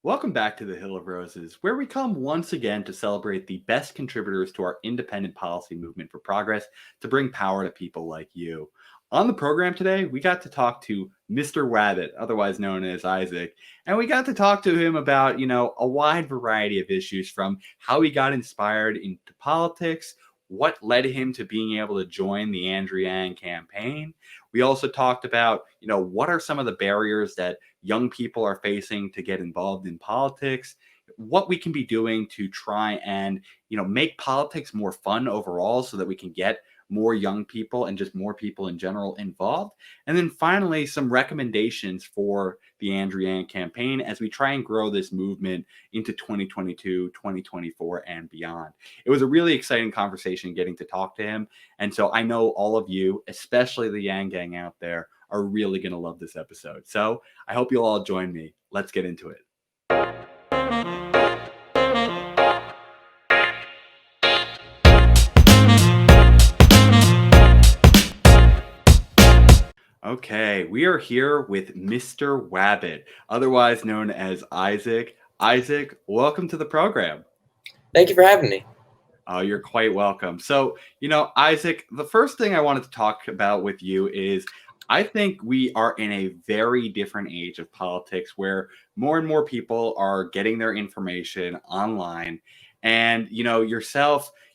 Welcome back to the Hill of Roses, where we come once again to celebrate the best contributors to our independent policy movement for progress to bring power to people like you. On the program today, we got to talk to Mr. Wabbit, otherwise known as Isaac, and we got to talk to him about, a wide variety of issues from how he got inspired into politics, what led him to being able to join the Andrew Yang campaign. We also talked about, what are some of the barriers that young people are facing to get involved in politics, what we can be doing to try and, make politics more fun overall so that we can get more young people and just more people in general involved. And then finally, some recommendations for the Andrew Yang campaign as we try and grow this movement into 2022, 2024, and beyond. It was a really exciting conversation getting to talk to him. And so I know all of you, especially the Yang Gang out there, are really going to love this episode. So I hope you'll all join me. Let's get into it. Okay, we are here with Mr. Wabbit, otherwise known as Isaac. Isaac, welcome to the program. Thank you for having me. Oh, you're quite welcome. So, Isaac, the first thing I wanted to talk about with you is I think we are in a very different age of politics where more and more people are getting their information online. And,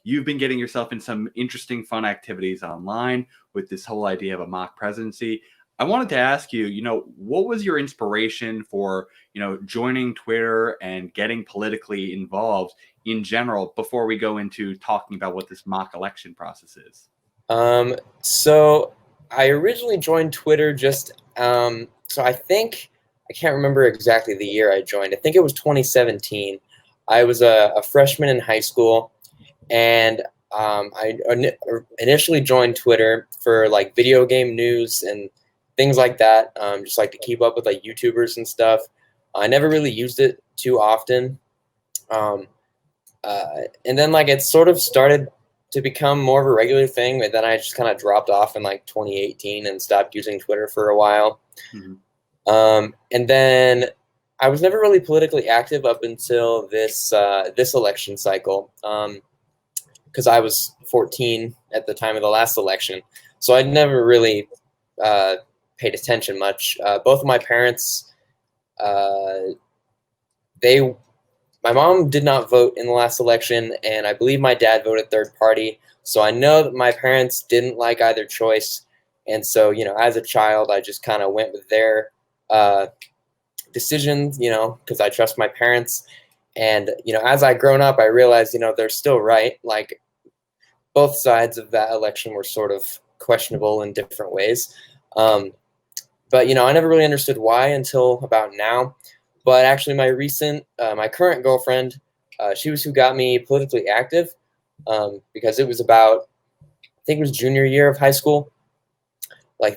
you've been getting yourself in some interesting, fun activities online with this whole idea of a mock presidency. I wanted to ask you, what was your inspiration for, joining Twitter and getting politically involved in general before we go into talking about what this mock election process is? So I originally joined Twitter so I can't remember exactly the year I joined. I think it was 2017. I was a freshman in high school, and I initially joined Twitter for like video game news and things like that, just like to keep up with like YouTubers and stuff. I never really used it too often. And then like it sort of started to become more of a regular thing, but then I just kind of dropped off in like 2018 and stopped using Twitter for a while. Mm-hmm. And then I was never really politically active up until this election cycle, because I was 14 at the time of the last election, so I'd never really paid attention much. Both of my parents, my mom did not vote in the last election, and I believe my dad voted third party. So I know that my parents didn't like either choice. And so, as a child, I just kind of went with their decisions, because I trust my parents. And, as I grown up, I realized, they're still right. Like, both sides of that election were sort of questionable in different ways. But, I never really understood why until about now. But actually, my current girlfriend, she was who got me politically active, because it was about, I think it was junior year of high school,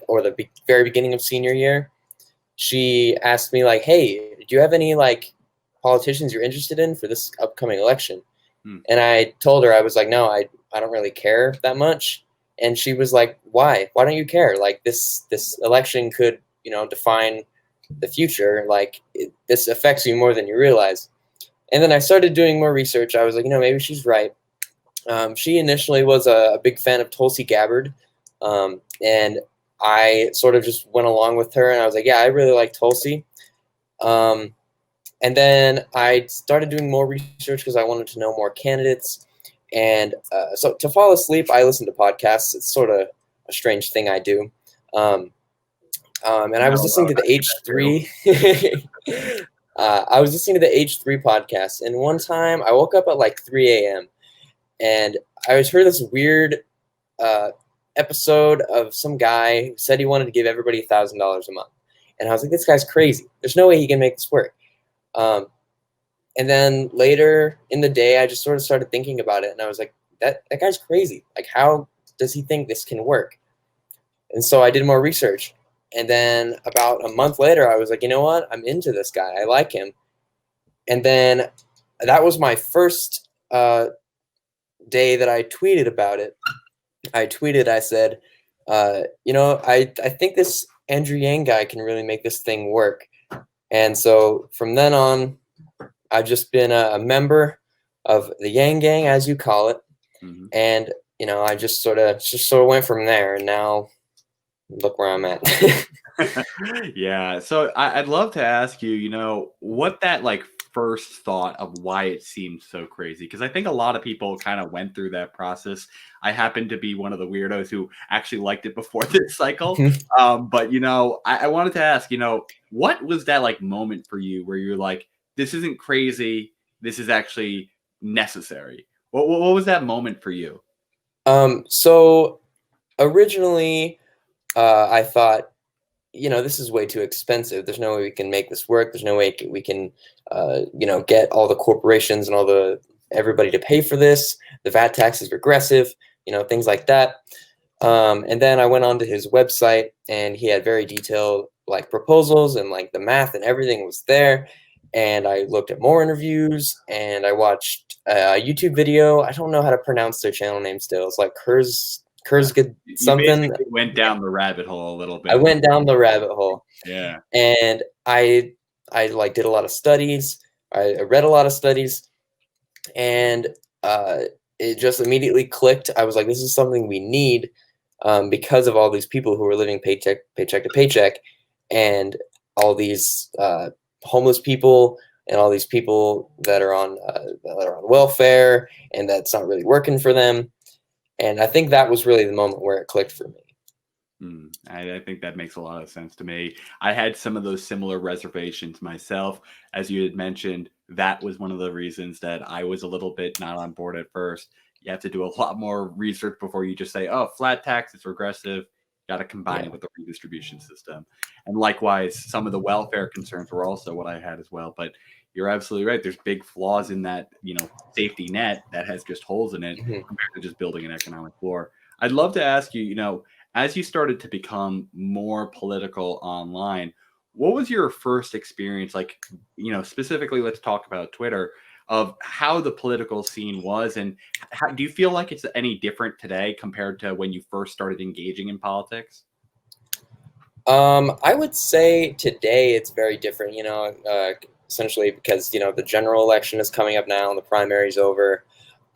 or the very beginning of senior year. She asked me like, "Hey, do you have any like politicians you're interested in for this upcoming election?" And I told her, I was like, "No, I don't really care that much." And she was like, "Why? Why don't you care? Like this election could, define the future. Like this affects you more than you realize." And then I started doing more research. I was like, maybe she's right. She initially was a big fan of Tulsi Gabbard, and I sort of just went along with her, and I was like, yeah, I really like Tulsi. And then I started doing more research because I wanted to know more candidates. And so to fall asleep, I listen to podcasts. It's sort of a strange thing I do. And I was listening to the H3. I was listening to the H3 podcast, and one time I woke up at like 3 a.m. and I heard this weird episode of some guy who said he wanted to give everybody $1,000 a month, and I was like, this guy's crazy. There's no way he can make this work. And then later in the day, I just sort of started thinking about it, and I was like, that guy's crazy. Like, how does he think this can work? And so I did more research. And then about a month later, I was like, you know what? I'm into this guy. I like him. And then that was my first day that I tweeted about it. I said, I think this Andrew Yang guy can really make this thing work. And so from then on, I've just been a member of the Yang Gang, as you call it, Mhm. and I just sort of went from there, and now look where I'm at. Yeah. So I'd love to ask you, what that like first thought of why it seemed so crazy. Because I think a lot of people kind of went through that process. I happen to be one of the weirdos who actually liked it before this cycle. But I wanted to ask, what was that like moment for you where you're like, this isn't crazy, this is actually necessary? What was that moment for you? So originally, I thought, this is way too expensive. There's no way we can make this work. There's no way we can, get all the corporations and everybody to pay for this. The VAT tax is regressive, things like that. And then I went onto his website, and he had very detailed like proposals, and like the math and everything was there. And I looked at more interviews, and I watched a YouTube video. I don't know how to pronounce their channel name still. It's like Kurzged You something. basically went down the rabbit hole a little I bit. went down the rabbit hole, Yeah. and I like did a lot of studies. I read a lot of studies, and uh, it just immediately clicked. I was like, this is something we need, because of all these people who are living paycheck to paycheck, and all these homeless people, and all these people that are on welfare, and that's not really working for them. And I think that was really the moment where it clicked for me. I think that makes a lot of sense to me. I had some of those similar reservations myself. As you had mentioned, that was one of the reasons that I was a little bit not on board at first. You have to do a lot more research before you just say, oh, flat tax is regressive. Got to combine it Yeah. with the redistribution system. And likewise, some of the welfare concerns were also what I had as well. But you're absolutely right. There's big flaws in that, safety net that has just holes in it Mhm. compared to just building an economic floor. I'd love to ask you, as you started to become more political online, what was your first experience like, specifically let's talk about Twitter, of how the political scene was, and how, do you feel like it's any different today compared to when you first started engaging in politics? I would say today it's very different, essentially because, the general election is coming up now and the primary's over.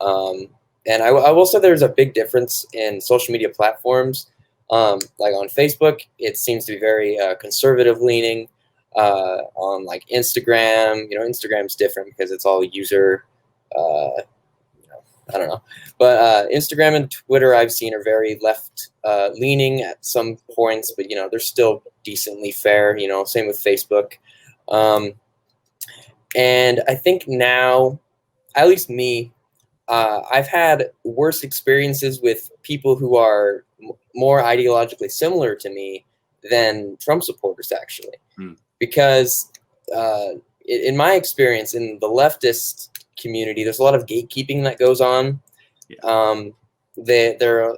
Um, and I will say there's a big difference in social media platforms. Like on Facebook, it seems to be very conservative leaning. On like Instagram, Instagram's different because it's all user, uh, I don't know. But Instagram and Twitter I've seen are very left leaning at some points, but they're still decently fair. Same with Facebook. Um, and I think now, at least me, I've had worse experiences with people who are more ideologically similar to me than Trump supporters, actually, Hmm. because in my experience in the leftist community, there's a lot of gatekeeping that goes on. Yeah. They're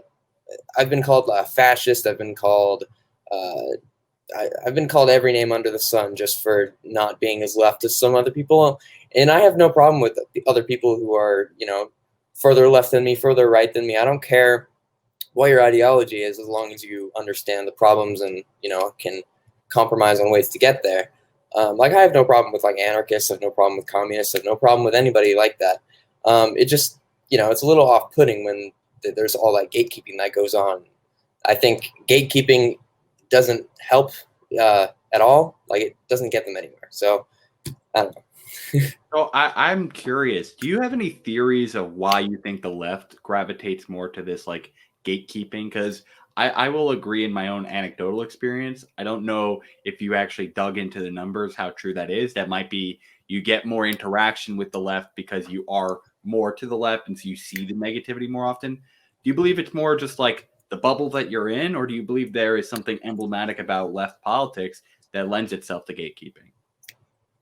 I've been called fascist. I've been called I've been called every name under the sun just for not being as left as some other people, and I have no problem with the other people who are further left than me, further right than me. I don't care what your ideology is as long as you understand the problems and can compromise on ways to get there. Like I have no problem with like anarchists. I have no problem with communists. I have no problem with anybody like that. It just it's a little off-putting when there's all that gatekeeping that goes on. I think gatekeeping doesn't help at all. Like it doesn't get them anywhere. So I don't know. So I'm curious, do you have any theories of why you think the left gravitates more to this like gatekeeping? Because I will agree in my own anecdotal experience. I don't know if you actually dug into the numbers, how true that is. That might be you get more interaction with the left because you are more to the left and so you see the negativity more often. Do you believe it's more just like the bubble that you're in, or do you believe there is something emblematic about left politics that lends itself to gatekeeping?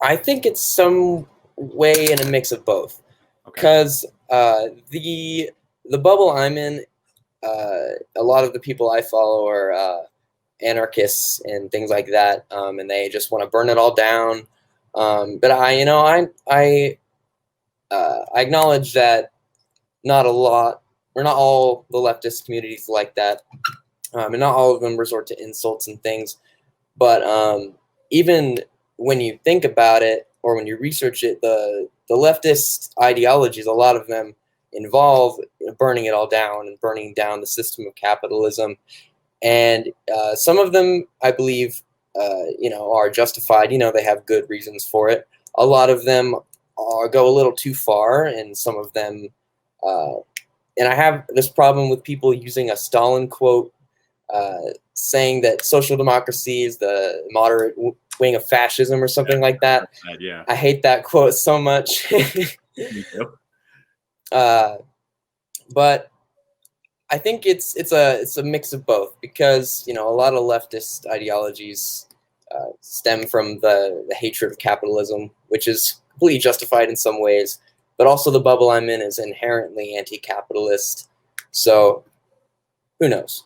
I think it's some way in a mix of both. Okay. Because the bubble I'm in, a lot of the people I follow are anarchists and things like that, and they just want to burn it all down. But I acknowledge that not a lot, or not all the leftist communities like that, and not all of them resort to insults and things. But even when you think about it, or when you research it, the leftist ideologies, a lot of them involve burning it all down and burning down the system of capitalism. And some of them, I believe, are justified. They have good reasons for it. A lot of them go a little too far, and some of them, and I have this problem with people using a Stalin quote, saying that social democracy is the moderate wing of fascism or something like that. Yeah. I hate that quote so much. Me too. But I think it's a mix of both, because a lot of leftist ideologies stem from the hatred of capitalism, which is completely justified in some ways, but also the bubble I'm in is inherently anti-capitalist. So who knows?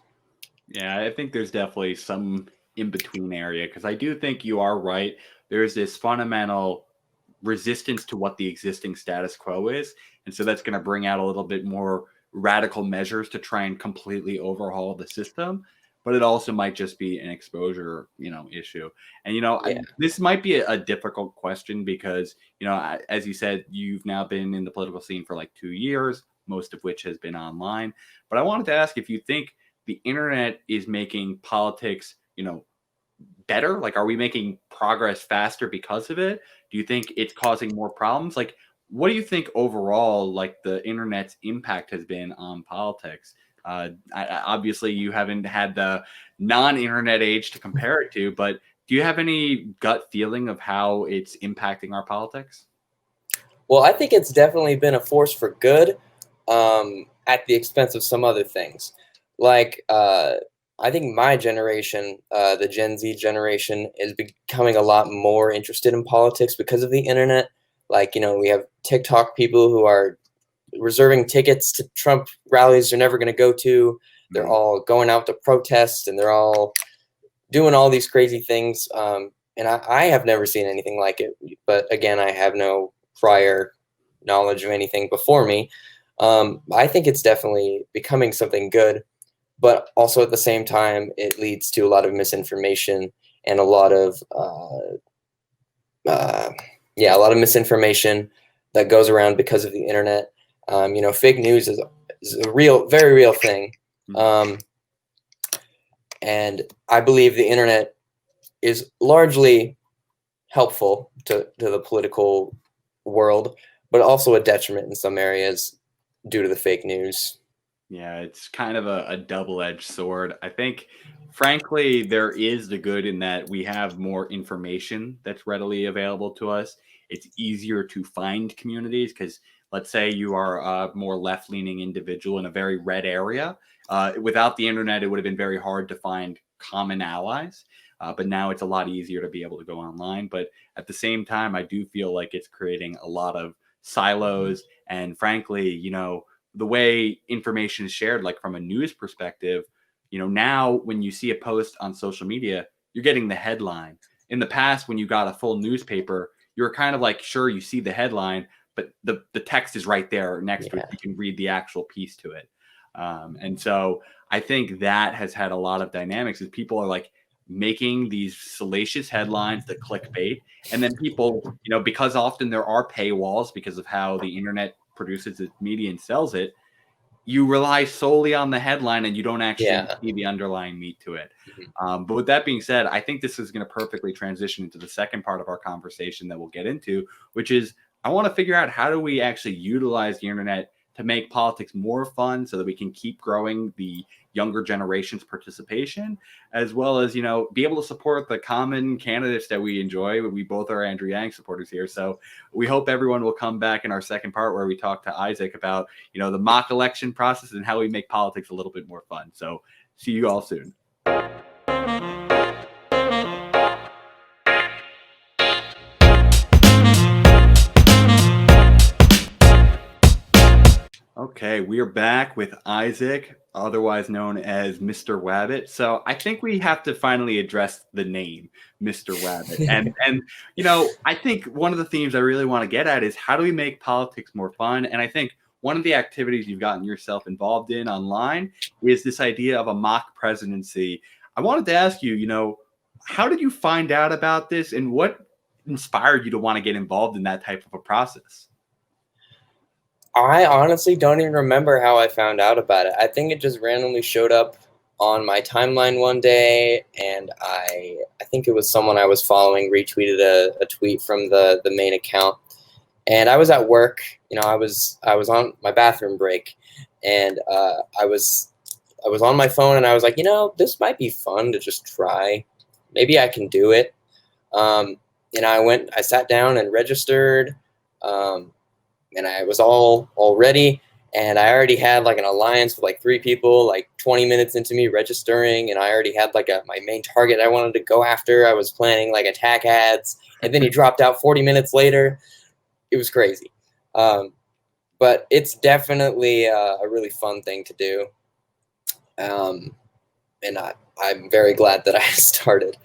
Yeah, I think there's definitely some in between area, because I do think you are right. There's this fundamental resistance to what the existing status quo is. And so that's going to bring out a little bit more radical measures to try and completely overhaul the system. But it also might just be an exposure, issue. And, Yeah. this might be a difficult question because, as you said, you've now been in the political scene for like 2 years, most of which has been online. But I wanted to ask if you think the internet is making politics, better? Like, are we making progress faster because of it? Do you think it's causing more problems? Like, what do you think overall, like, the internet's impact has been on politics? Obviously, you haven't had the non-internet age to compare it to, but do you have any gut feeling of how it's impacting our politics? Well, I think it's definitely been a force for good, at the expense of some other things. Like, I think my generation, the Gen Z generation, is becoming a lot more interested in politics because of the internet. Like, we have TikTok people who are reserving tickets to Trump rallies they're never going to go to. They're all going out to protest, and they're all doing all these crazy things. And I have never seen anything like it. But again, I have no prior knowledge of anything before me. I think it's definitely becoming something good, but also at the same time, it leads to a lot of misinformation and a lot of misinformation that goes around because of the internet. Fake news is a real, very real thing. And I believe the internet is largely helpful to the political world, but also a detriment in some areas due to the fake news. Yeah, it's kind of a double-edged sword. I think, frankly, there is the good in that we have more information that's readily available to us. It's easier to find communities because, let's say, you are a more left-leaning individual in a very red area. Without the internet, it would have been very hard to find common allies. But now it's a lot easier to be able to go online. But at the same time, I do feel like it's creating a lot of silos. And frankly, the way information is shared, like from a news perspective, now when you see a post on social media, you're getting the headline. In the past, when you got a full newspaper, you're kind of like, sure, you see the headline, but the text is right there next to it. You can read the actual piece to it. And so I think that has had a lot of dynamics as people are like making these salacious headlines that clickbait. And then people, because often there are paywalls because of how the internet produces its media and sells it, you rely solely on the headline and you don't actually see the underlying meat to it. But with that being said, I think this is going to perfectly transition into the second part of our conversation that we'll get into, which is I want to figure out how do we actually utilize the internet to make politics more fun so that we can keep growing the younger generation's participation, as well as, be able to support the common candidates that we enjoy. We both are Andrew Yang supporters here. So we hope everyone will come back in our second part where we talk to Isaac about, the mock election process and how we make politics a little bit more fun. So see you all soon. Okay, we are back with Isaac, otherwise known as Mr. Wabbit. So I think we have to finally address the name, Mr. Wabbit. And I think one of the themes I really want to get at is how do we make politics more fun? And I think one of the activities you've gotten yourself involved in online is this idea of a mock presidency. I wanted to ask you, how did you find out about this, and what inspired you to want to get involved in that type of a process? I honestly don't even remember how I found out about it. I think it just randomly showed up on my timeline one day, and I think it was someone I was following retweeted a tweet from the main account. And I was at work, I was on my bathroom break, and I was on my phone, and I was like, this might be fun to just try. Maybe I can do it. Um, I sat down and registered, um, and I was all ready. And I already had like an alliance with like 3 people, like 20 minutes into me registering, and I already had like my main target I wanted to go after. I was planning like attack ads, and then he dropped out 40 minutes later. It was crazy. Um, but it's definitely a really fun thing to do. Um, and I'm very glad that I started.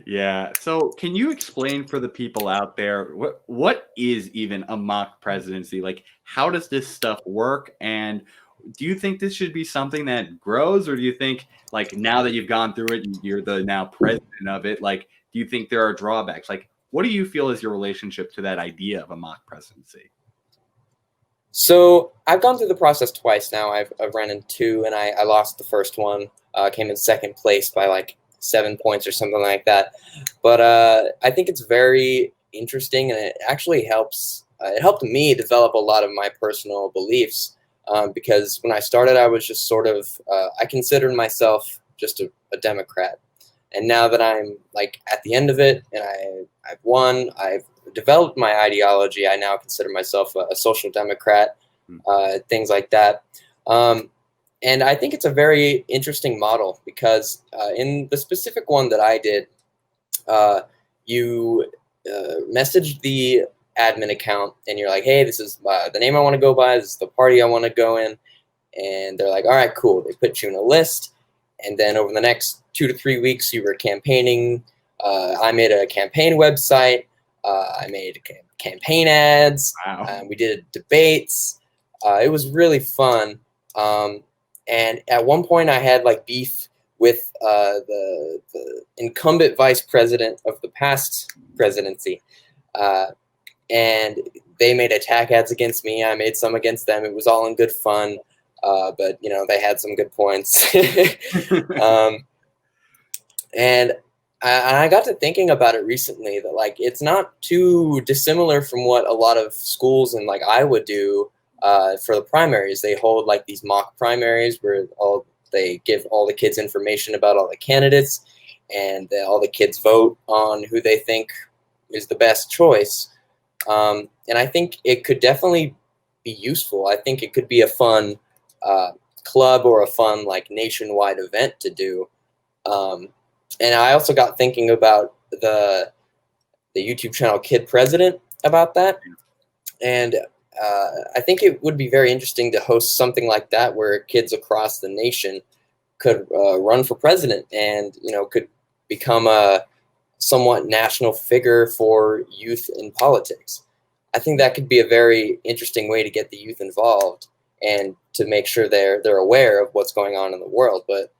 Yeah. So, can you explain for the people out there what is even a mock presidency? Like, how does this stuff work? And do you think this should be something that grows, or do you think like now that you've gone through it and you're the now president of it, like, do you think there are drawbacks? Like, what do you feel is your relationship to that idea of a mock presidency? So I've gone through the process twice now. I've ran in two, and I lost the first one. Came in second place by like 7 points or something like that. But I think it's very interesting, and it actually helps. It helped me develop a lot of my personal beliefs, because when I started, I was just sort of I considered myself just a Democrat, and now that I'm like at the end of it, and I've won, I've developed my ideology. I now consider myself a social democrat, Hmm. things like that. Um, and I think it's a very interesting model because in the specific one that I did, uh, you message the admin account and you're like, hey, this is the name I want to go by. This is the party I want to go in. And they're like, all right, cool. They put you in a list. And then over the next 2 to 3 weeks, you were campaigning. I made a campaign website. I made campaign ads. Wow. We did debates. It was really fun. And at one point, I had like beef with the incumbent vice president of the past presidency. And they made attack ads against me. I made some against them. It was all in good fun. But they had some good points. um, and I got to thinking about it recently that like it's not too dissimilar from what a lot of schools in like Iowa do for the primaries. They hold like these mock primaries where they give all the kids information about all the candidates, and all the kids vote on who they think is the best choice. And I think it could definitely be useful. I think it could be a fun club or a fun like nationwide event to do. And I also got thinking about the YouTube channel Kid President about that. And I think it would be very interesting to host something like that where kids across the nation could run for president and, could become a somewhat national figure for youth in politics. I think that could be a very interesting way to get the youth involved and to make sure they're aware of what's going on in the world. But,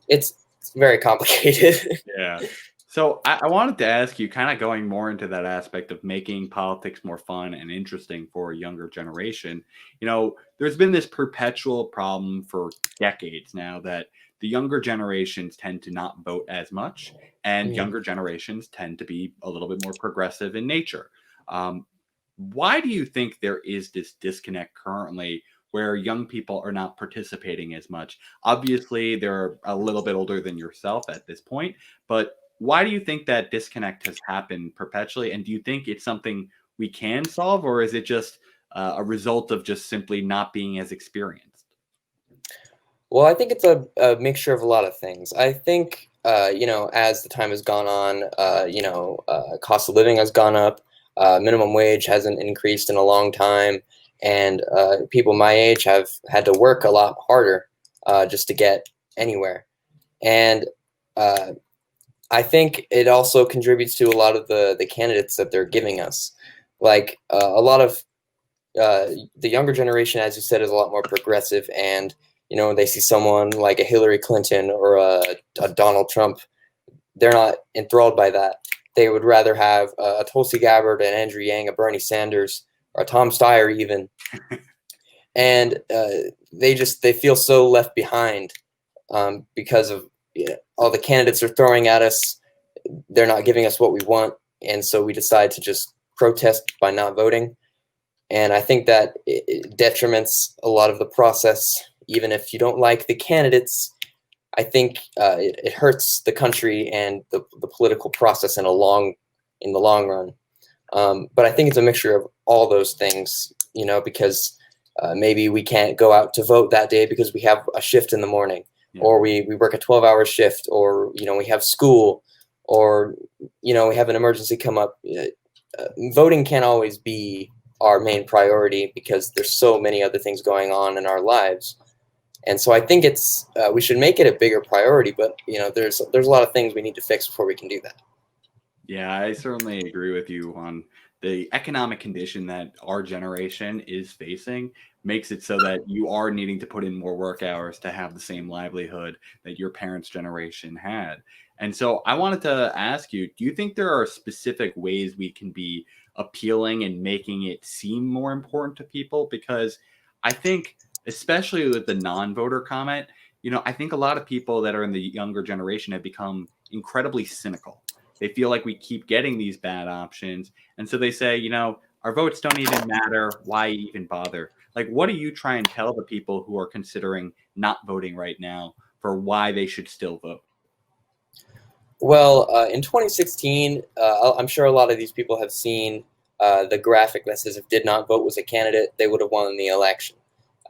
it's very complicated. Yeah. So I wanted to ask you, kind of going more into that aspect of making politics more fun and interesting for a younger generation. There's been this perpetual problem for decades now that the younger generations tend to not vote as much, and Mhm. younger generations tend to be a little bit more progressive in nature. Um, why do you think there is this disconnect currently where young people are not participating as much? Obviously, they're a little bit older than yourself at this point, but why do you think that disconnect has happened perpetually? And do you think it's something we can solve, or is it just a result of just simply not being as experienced? Well, I think it's a mixture of a lot of things. I think, as the time has gone on, cost of living has gone up. Minimum wage hasn't increased in a long time. And people my age have had to work a lot harder just to get anywhere. And uh, I think it also contributes to a lot of the candidates that they're giving us. Like a lot of the younger generation, as you said, is a lot more progressive, and when they see someone like a Hillary Clinton or a Donald Trump, they're not enthralled by that. they would rather have a Tulsi Gabbard, an Andrew Yang, a Bernie Sanders, or a Tom Steyer even, and they feel so left behind because of all the candidates are throwing at us. They're not giving us what we want, and so we decide to just protest by not voting. And I think that it detriments a lot of the process. Even if you don't like the candidates, I think it hurts the country and the political process in the long run. But I think it's a mixture of all those things, because maybe we can't go out to vote that day because we have a shift in the morning, or we work a 12-hour shift, or we have school, or we have an emergency come up. Voting can't always be our main priority because there's so many other things going on in our lives. And so I think it's we should make it a bigger priority, but there's a lot of things we need to fix before we can do that. Yeah, I certainly agree with you on the economic condition that our generation is facing makes it so that you are needing to put in more work hours to have the same livelihood that your parents' generation had. And so I wanted to ask you, do you think there are specific ways we can be appealing and making it seem more important to people? Because I think, especially with the non-voter comment, I think a lot of people that are in the younger generation have become incredibly cynical. They feel like we keep getting these bad options. And so they say, our votes don't even matter. Why even bother? Like, what do you try and tell the people who are considering not voting right now for why they should still vote? Well, in 2016, I'm sure a lot of these people have seen the graphic that says if did not vote was a candidate, they would have won the election.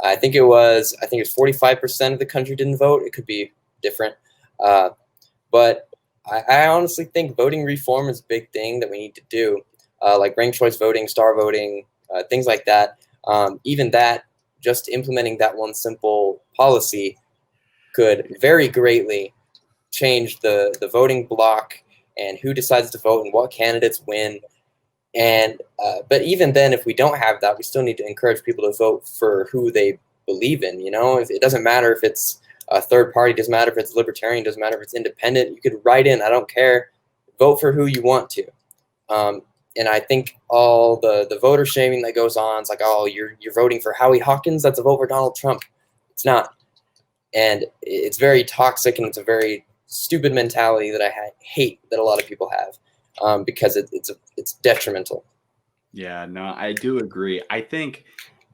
I think it was 45% of the country didn't vote. It could be different. But I honestly think voting reform is a big thing that we need to do, like ranked choice voting, star voting, things like that. Even that, just implementing that one simple policy could very greatly change the voting block and who decides to vote and what candidates win. And but even then, if we don't have that, we still need to encourage people to vote for who they believe in. If it doesn't matter if it's a third party, doesn't matter if it's libertarian, doesn't matter if it's independent. You could write in, I don't care. Vote for who you want to. And I think all the voter shaming that goes on, it's like, oh, you're voting for Howie Hawkins. That's a vote for Donald Trump. It's not. And it's very toxic, and it's a very stupid mentality that I hate that a lot of people have, because it's detrimental. Yeah, no, I do agree. I think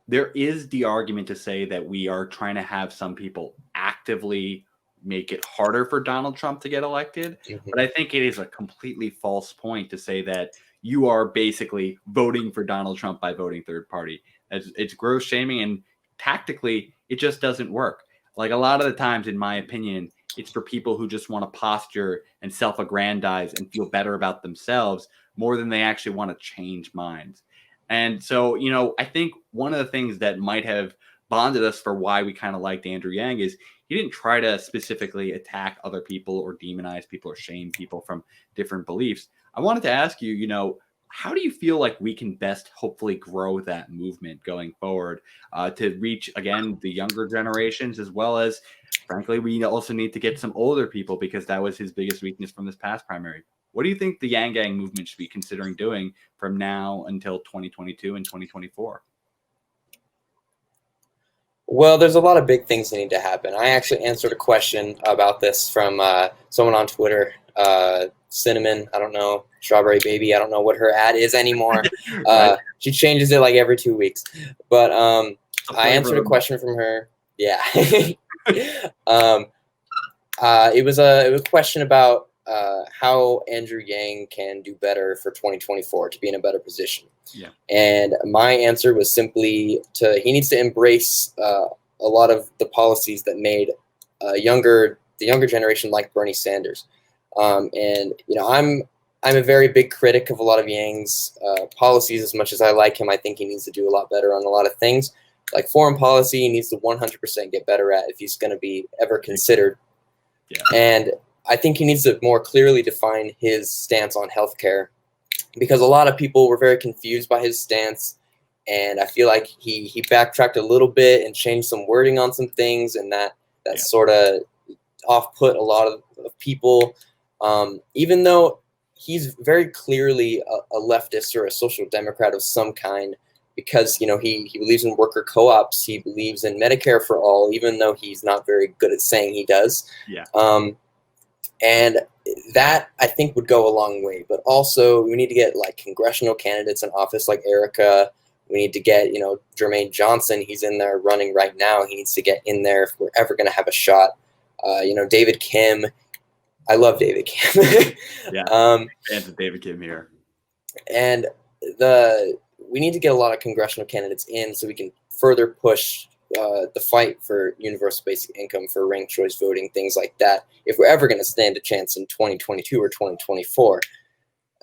there is the argument to say that we are trying to have some people actively make it harder for Donald Trump to get elected. Mm-hmm. But I think it is a completely false point to say that you are basically voting for Donald Trump by voting third party. It's gross shaming, and tactically, it just doesn't work. Like a lot of the times, in my opinion, it's for people who just want to posture and self-aggrandize and feel better about themselves more than they actually want to change minds. And so, I think one of the things that might have bonded us for why we kind of liked Andrew Yang is he didn't try to specifically attack other people or demonize people or shame people from different beliefs. I wanted to ask you, how do you feel like we can best hopefully grow that movement going forward to reach, again, the younger generations, as well as, frankly, we also need to get some older people because that was his biggest weakness from this past primary. What do you think the Yang Gang movement should be considering doing from now until 2022 and 2024? Well, there's a lot of big things that need to happen. I actually answered a question about this from someone on Twitter, Cinnamon. I don't know, Strawberry Baby. I don't know what her ad is anymore. Right. She changes it like every 2 weeks. But I answered a question from her. Yeah. It was a question about how Andrew Yang can do better for 2024 to be in a better position. Yeah. And my answer was simply he needs to embrace a lot of the policies that made the younger generation like Bernie Sanders. And I'm a very big critic of a lot of Yang's policies. As much as I like him, I think he needs to do a lot better on a lot of things. Like foreign policy, he needs to 100% get better at if he's going to be ever considered. Yeah. And I think he needs to more clearly define his stance on healthcare, because a lot of people were very confused by his stance, and I feel like he backtracked a little bit and changed some wording on some things, and that sort of off-put a lot of people. Even though he's very clearly a leftist or a social democrat of some kind, because he believes in worker co-ops, he believes in Medicare for all, even though he's not very good at saying he does. Yeah. And that, I think, would go a long way. But also, we need to get like congressional candidates in office like Erica. We need to get, Jermaine Johnson. He's in there running right now. He needs to get in there if we're ever going to have a shot. David Kim. I love David Kim. Yeah, fans of David Kim here. And we need to get a lot of congressional candidates in so we can further push the fight for universal basic income, for ranked choice voting, things like that, if we're ever going to stand a chance in 2022 or 2024.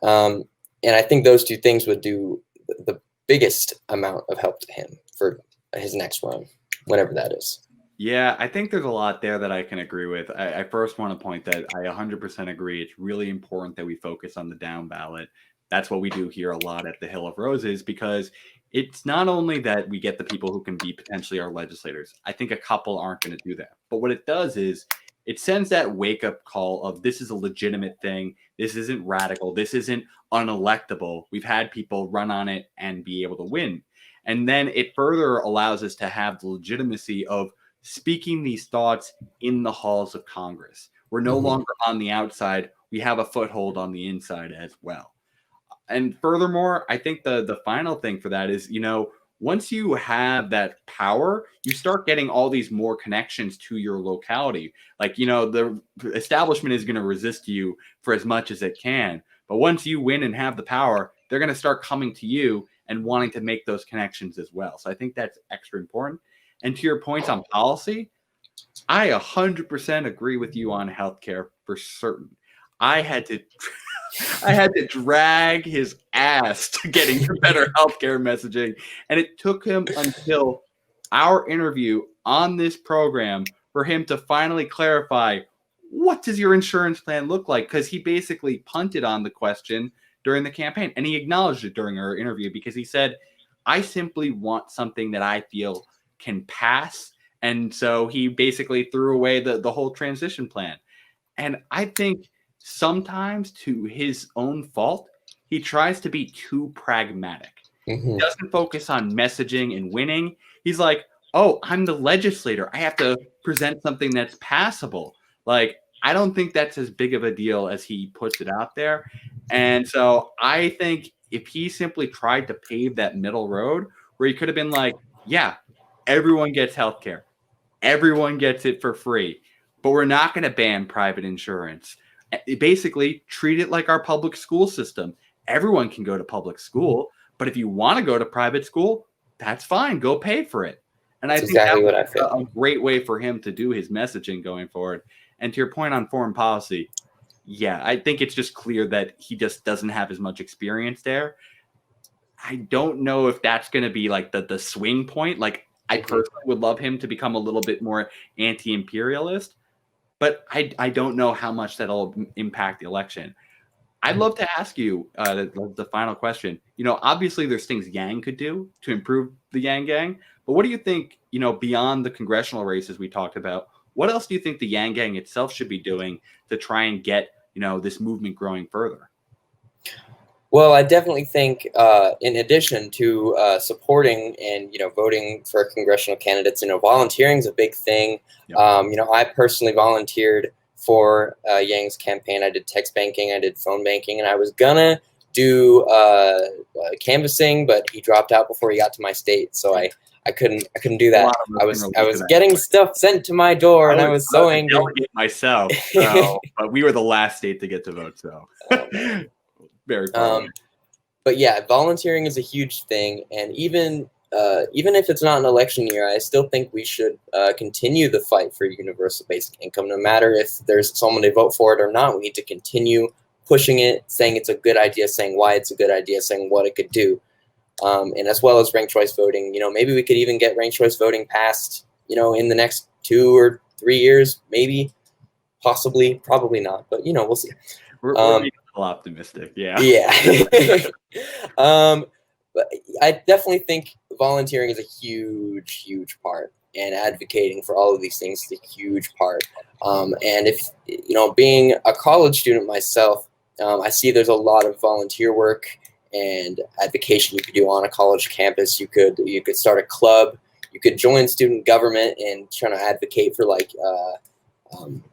And I think those two things would do the biggest amount of help to him for his next run, whenever that is. Yeah, I think there's a lot there that I can agree with. I first want to point that I 100% agree. It's really important that we focus on the down ballot. That's what we do here a lot at the Hill of Roses, because it's not only that we get the people who can be potentially our legislators. I think a couple aren't going to do that. But what it does is it sends that wake-up call of this is a legitimate thing. This isn't radical. This isn't unelectable. We've had people run on it and be able to win. And then it further allows us to have the legitimacy of speaking these thoughts in the halls of Congress. We're no longer on the outside. We have a foothold on the inside as well. And furthermore, I think the final thing for that is, once you have that power, you start getting all these more connections to your locality. Like, the establishment is going to resist you for as much as it can. But once you win and have the power, they're going to start coming to you and wanting to make those connections as well. So I think that's extra important. And to your points on policy, I 100% agree with you on healthcare for certain. I had to drag his ass to getting to better healthcare messaging. And it took him until our interview on this program for him to finally clarify, what does your insurance plan look like? Because he basically punted on the question during the campaign. And he acknowledged it during our interview because he said, I simply want something that I feel can pass. And so he basically threw away the whole transition plan. And I think sometimes, to his own fault, he tries to be too pragmatic. He doesn't focus on messaging and winning. He's like, oh, I'm the legislator. I have to present something that's passable. Like, I don't think that's as big of a deal as he puts it out there. And so I think if he simply tried to pave that middle road where he could have been like, yeah, everyone gets healthcare. Everyone gets it for free. But we're not going to ban private insurance. Basically, treat it like our public school system. Everyone can go to public school, but if you want to go to private school, that's fine. Go pay for it. And I think exactly that's a great way for him to do his messaging going forward. And to your point on foreign policy, yeah, I think it's just clear that he just doesn't have as much experience there. I don't know if that's going to be like the swing point. Like, I personally would love him to become a little bit more anti-imperialist, but I don't know how much that'll impact the election. I'd love to ask you the final question. Obviously there's things Yang could do to improve the Yang Gang, but what do you think, beyond the congressional races we talked about, what else do you think the Yang Gang itself should be doing to try and get, this movement growing further? Well, I definitely think, in addition to supporting and voting for congressional candidates, volunteering is a big thing. Yep. I personally volunteered for Yang's campaign. I did text banking, I did phone banking, and I was gonna do canvassing, but he dropped out before he got to my state, so I couldn't do that. I was getting stuff sent to my door, and I was so angry. Myself, but we were the last state to get to vote, so. Very but yeah, volunteering is a huge thing, and even if it's not an election year, I still think we should continue the fight for universal basic income. No matter if there's someone to vote for it or not, we need to continue pushing it, saying it's a good idea, saying why it's a good idea, saying what it could do, and as well as ranked choice voting. Maybe we could even get ranked choice voting passed, in the next 2 or 3 years, maybe, possibly, probably not, but we'll see. We're being a little optimistic, yeah. Yeah. But I definitely think volunteering is a huge, huge part, and advocating for all of these things is a huge part. And if, being a college student myself, I see there's a lot of volunteer work and advocacy you could do on a college campus. You could start a club. You could join student government and trying to advocate for um,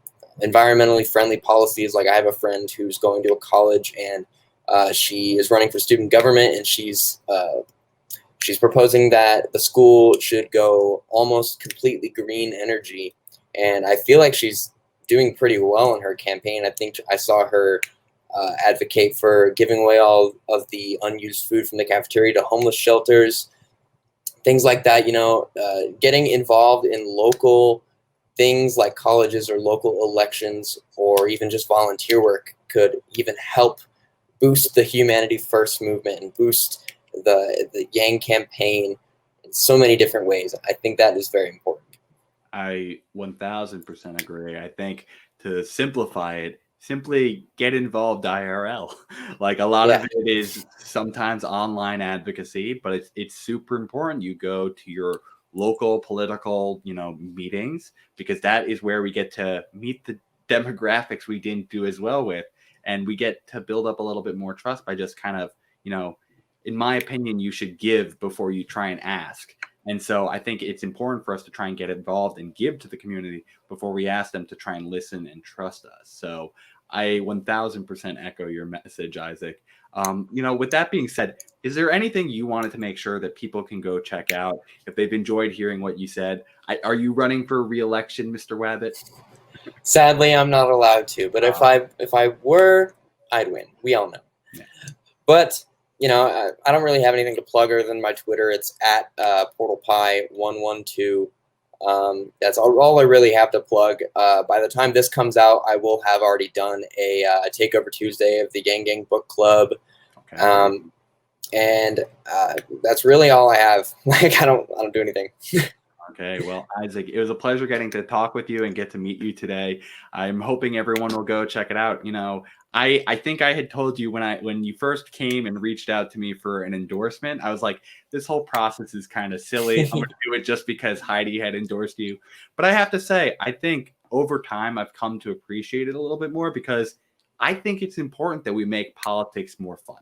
environmentally friendly policies. Like I have a friend who's going to a college and she is running for student government, and she's proposing that the school should go almost completely green energy. And I feel like she's doing pretty well in her campaign. I think I saw her advocate for giving away all of the unused food from the cafeteria to homeless shelters, things like that. Getting involved in local things like colleges or local elections, or even just volunteer work, could even help boost the Humanity First movement and boost the Yang campaign in so many different ways. I think that is very important. I 1000% agree. I think to simplify it, simply get involved IRL. Like a lot of it is sometimes online advocacy, but it's super important you go to your local political, meetings, because that is where we get to meet the demographics we didn't do as well with, and we get to build up a little bit more trust by just kind of, in my opinion, you should give before you try and ask. And so I think it's important for us to try and get involved and give to the community before we ask them to try and listen and trust us. So I 1000% echo your message, Isaac. With that being said, is there anything you wanted to make sure that people can go check out if they've enjoyed hearing what you said? Are you running for re-election, Mr. Wabbit? Sadly, I'm not allowed to, but if I were, I'd win. We all know. Yeah. But I don't really have anything to plug other than my Twitter. It's at PortalPie112. That's all I really have to plug. By the time this comes out, I will have already done a Takeover Tuesday of the Yang Gang Book Club. Okay. And that's really all I have. Like I don't do anything. Okay, well, Isaac, it was a pleasure getting to talk with you and get to meet you today. I'm hoping everyone will go check it out. I think I had told you when you first came and reached out to me for an endorsement, I was like, this whole process is kind of silly. I'm going to do it just because Heidi had endorsed you. But I have to say, I think over time I've come to appreciate it a little bit more, because I think it's important that we make politics more fun.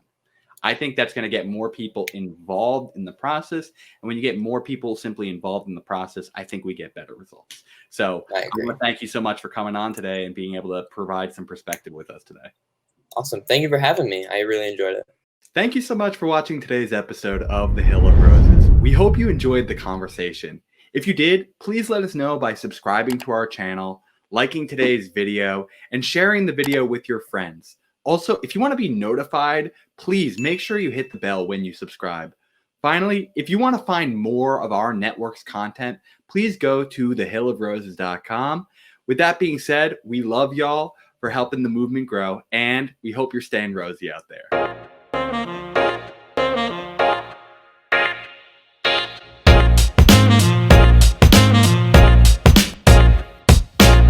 I think that's going to get more people involved in the process. And when you get more people simply involved in the process, I think we get better results. So I want to thank you so much for coming on today and being able to provide some perspective with us today. Awesome. Thank you for having me. I really enjoyed it. Thank you so much for watching today's episode of The Hill of Roses. We hope you enjoyed the conversation. If you did, please let us know by subscribing to our channel, liking today's video, and sharing the video with your friends. Also, if you want to be notified, please make sure you hit the bell when you subscribe. Finally, if you want to find more of our network's content, please go to thehillofroses.com. With that being said, we love y'all for helping the movement grow, and we hope you're staying rosy out there.